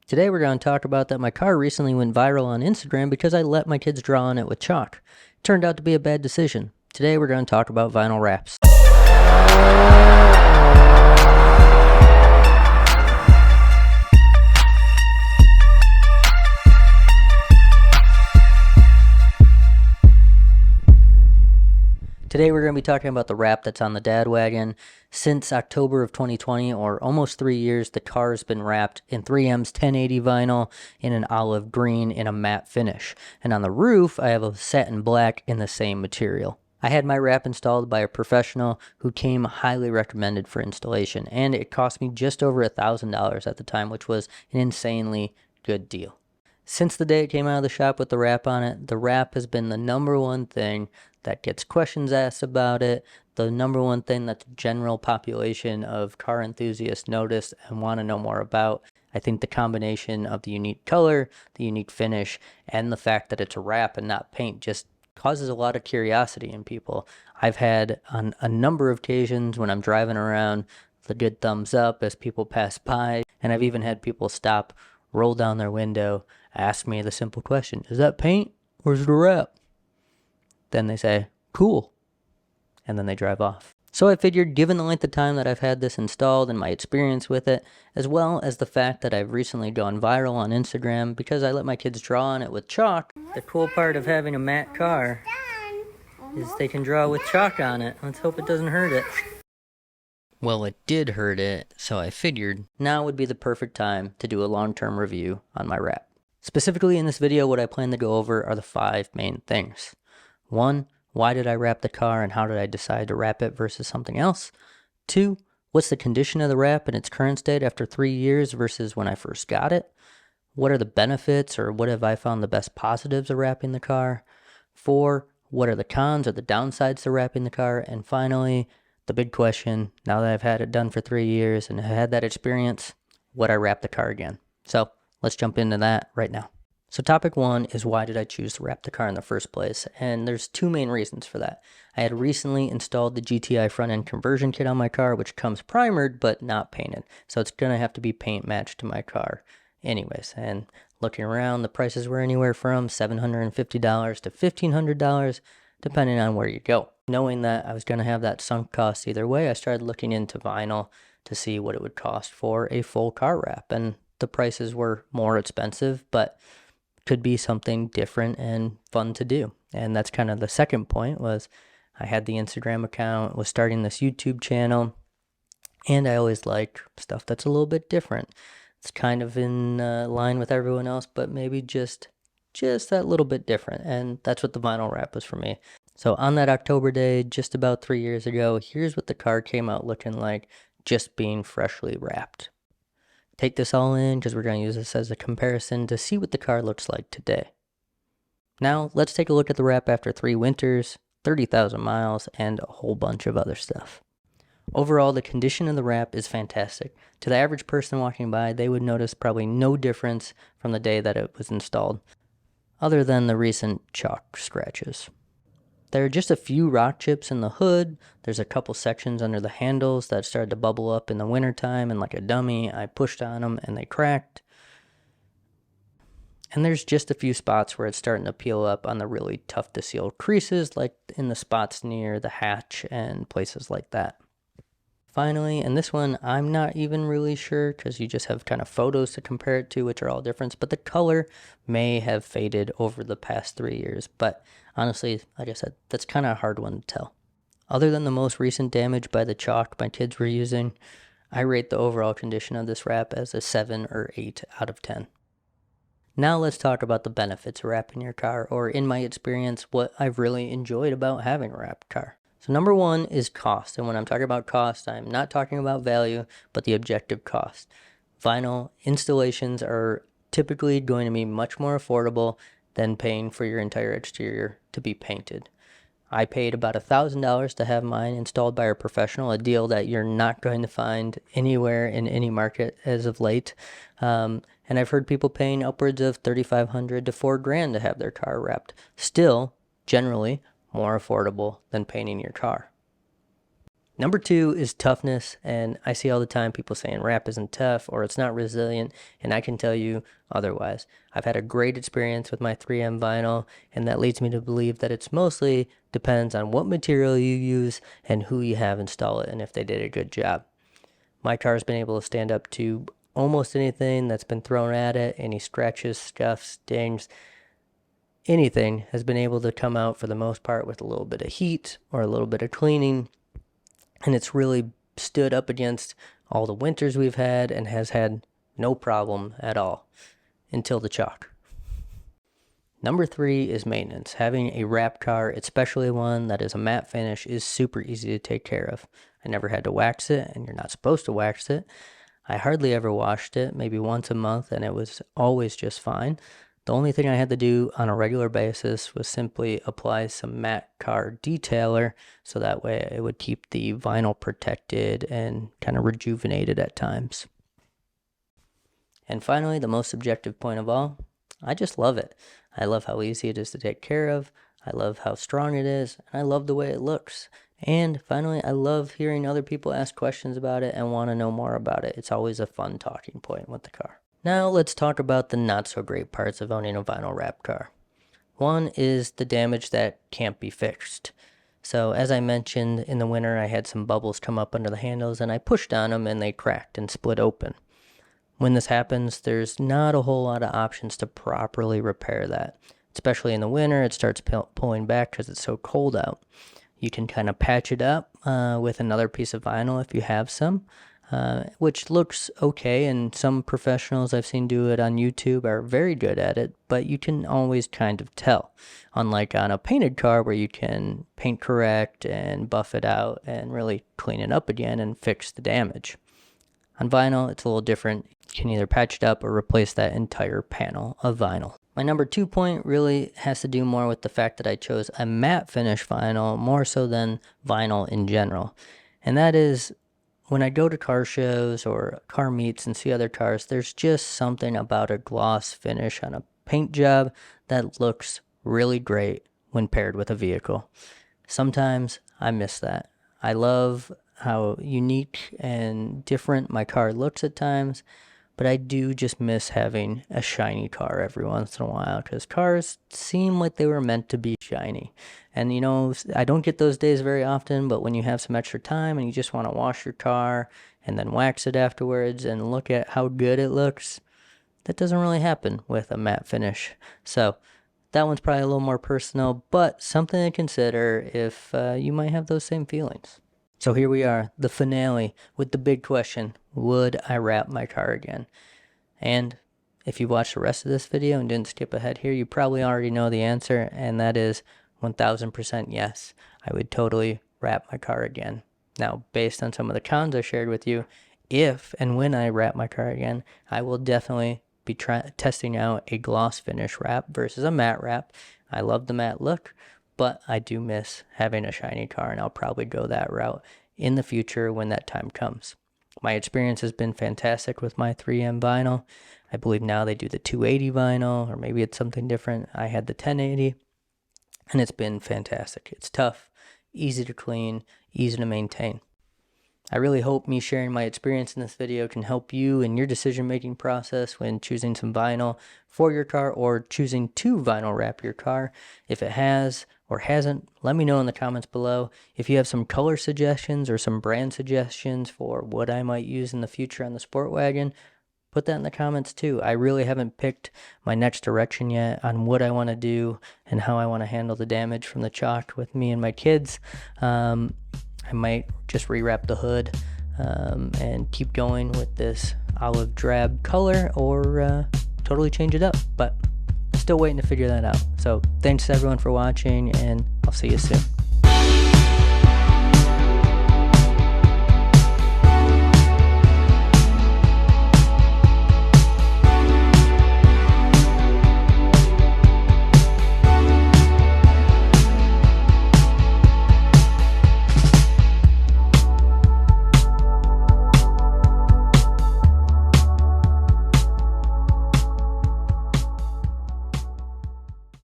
Today we're going to talk about that my car recently went viral on Instagram because I let my kids draw on it with chalk. Turned out to be a bad decision. Today we're going to talk about vinyl wraps. Today we're going to be talking about the wrap that's on the dad wagon. Since October of 2020, or almost 3 years, the car has been wrapped in 3M's 1080 vinyl in an olive green in a matte finish. And on the roof, I have a satin black in the same material. I had my wrap installed by a professional who came highly recommended for installation, and it cost me just over $1,000 at the time, which was an insanely good deal. Since the day it came out of the shop with the wrap on it, the wrap has been the number one thing that gets questions asked about it, the number one thing that the general population of car enthusiasts notice and want to know more about. I think the combination of the unique color, the unique finish, and the fact that it's a wrap and not paint just causes a lot of curiosity in people. I've had on a number of occasions when I'm driving around the good thumbs up as people pass by, and I've even had people stop, roll down their window, ask me the simple question, is that paint or is it a wrap? Then they say, cool, and then they drive off. So I figured, given the length of time that I've had this installed and my experience with it, as well as the fact that I've recently gone viral on Instagram because I let my kids draw on it with chalk, the cool part of having a matte car is they can draw with chalk on it. Let's hope it doesn't hurt it. Well, it did hurt it, so I figured now would be the perfect time to do a long-term review on my wrap. Specifically in this video, what I plan to go over are the 5 main things. 1, why did I wrap the car and how did I decide to wrap it versus something else? 2, what's the condition of the wrap in its current state after 3 years versus when I first got it? What are the benefits, or what have I found the best positives of wrapping the car? 4, what are the cons or the downsides to wrapping the car? And finally, the big question, now that I've had it done for 3 years and had that experience, would I wrap the car again? So let's jump into that right now. So topic 1 is, why did I choose to wrap the car in the first place? And there's 2 main reasons for that. I had recently installed the GTI front end conversion kit on my car, which comes primered but not painted. So it's going to have to be paint matched to my car anyways. And looking around, the prices were anywhere from $750 to $1,500, depending on where you go. Knowing that I was going to have that sunk cost either way, I started looking into vinyl to see what it would cost for a full car wrap. And the prices were more expensive, but could be something different and fun to do. And that's kind of the second point, was I had the Instagram account, was starting this YouTube channel, and I always like stuff that's a little bit different. It's kind of in line with everyone else, but maybe just that little bit different. And that's what the vinyl wrap was for me. So on that October day, just about 3 years ago, here's what the car came out looking like, just being freshly wrapped. Take this all in because we're going to use this as a comparison to see what the car looks like today. Now let's take a look at the wrap after 3 winters, 30,000 miles, and a whole bunch of other stuff. Overall, the condition of the wrap is fantastic. To the average person walking by, they would notice probably no difference from the day that it was installed, other than the recent chalk scratches. There are just a few rock chips in the hood. There's a couple sections under the handles that started to bubble up in the wintertime, and like a dummy, I pushed on them and they cracked. And there's just a few spots where it's starting to peel up on the really tough to seal creases, like in the spots near the hatch and places like that. Finally, and this one I'm not even really sure because you just have kind of photos to compare it to, which are all different, but the color may have faded over the past 3 years. But honestly, like I said, that's kind of a hard one to tell. Other than the most recent damage by the chalk my kids were using, I rate the overall condition of this wrap as a 7 or 8 out of 10. Now let's talk about the benefits of wrapping your car, or in my experience, what I've really enjoyed about having a wrapped car. So number 1 is cost, and when I'm talking about cost, I'm not talking about value, but the objective cost. Vinyl installations are typically going to be much more affordable than paying for your entire exterior to be painted. I paid about $1,000 to have mine installed by a professional, a deal that you're not going to find anywhere in any market as of late. And I've heard people paying upwards of $3,500 to $4,000 to have their car wrapped. Still, generally, more affordable than painting your car. Number 2 is toughness, and I see all the time people saying wrap isn't tough or it's not resilient, and I can tell you otherwise. I've had a great experience with my 3M vinyl, and that leads me to believe that it's mostly depends on what material you use and who you have install it and if they did a good job. My car's been able to stand up to almost anything that's been thrown at it, any scratches, scuffs, dings, anything has been able to come out for the most part with a little bit of heat or a little bit of cleaning. And it's really stood up against all the winters we've had and has had no problem at all until the chalk. Number 3 is maintenance. Having a wrap car, especially one that is a matte finish, is super easy to take care of. I never had to wax it, and you're not supposed to wax it. I hardly ever washed it, maybe once a month, and it was always just fine. The only thing I had to do on a regular basis was simply apply some matte car detailer, so that way it would keep the vinyl protected and kind of rejuvenated at times. And finally, the most subjective point of all, I just love it. I love how easy it is to take care of. I love how strong it is, and I love the way it looks. And finally, I love hearing other people ask questions about it and want to know more about it. It's always a fun talking point with the car. Now let's talk about the not so great parts of owning a vinyl wrap car. One is the damage that can't be fixed. So as I mentioned, in the winter I had some bubbles come up under the handles and I pushed on them and they cracked and split open. When this happens, there's not a whole lot of options to properly repair that. Especially in the winter, it starts pulling back because it's so cold out. You can kind of patch it up with another piece of vinyl if you have some. Which looks okay, and some professionals I've seen do it on YouTube are very good at it, but you can always kind of tell. Unlike on a painted car where you can paint correct and buff it out and really clean it up again and fix the damage. On vinyl, it's a little different. You can either patch it up or replace that entire panel of vinyl. My number 2 point really has to do more with the fact that I chose a matte finish vinyl more so than vinyl in general. And that is, when I go to car shows or car meets and see other cars, there's just something about a gloss finish on a paint job that looks really great when paired with a vehicle. Sometimes I miss that. I love how unique and different my car looks at times, but I do just miss having a shiny car every once in a while because cars seem like they were meant to be shiny. And you know, I don't get those days very often, but when you have some extra time and you just want to wash your car and then wax it afterwards and look at how good it looks, that doesn't really happen with a matte finish. So that one's probably a little more personal, but something to consider if you might have those same feelings. So here we are, the finale with the big question, would I wrap my car again? And if you watched the rest of this video and didn't skip ahead here, you probably already know the answer, and that is 1000% yes. I would totally wrap my car again. Now, based on some of the cons I shared with you, if and when I wrap my car again, I will definitely be testing out a gloss finish wrap versus a matte wrap. I love the matte look, but I do miss having a shiny car, and I'll probably go that route in the future when that time comes. My experience has been fantastic with my 3M vinyl. I believe now they do the 280 vinyl, or maybe it's something different. I had the 1080, and it's been fantastic. It's tough, easy to clean, easy to maintain. I really hope me sharing my experience in this video can help you in your decision-making process when choosing some vinyl for your car or choosing to vinyl wrap your car. If it has or hasn't, let me know in the comments below. If you have some color suggestions or some brand suggestions for what I might use in the future on the Sport Wagon, put that in the comments too. I really haven't picked my next direction yet on what I want to do and how I want to handle the damage from the chalk with me and my kids. I might just rewrap the hood and keep going with this olive drab color, or totally change it up, but still waiting to figure that out. So thanks everyone for watching, and I'll see you soon.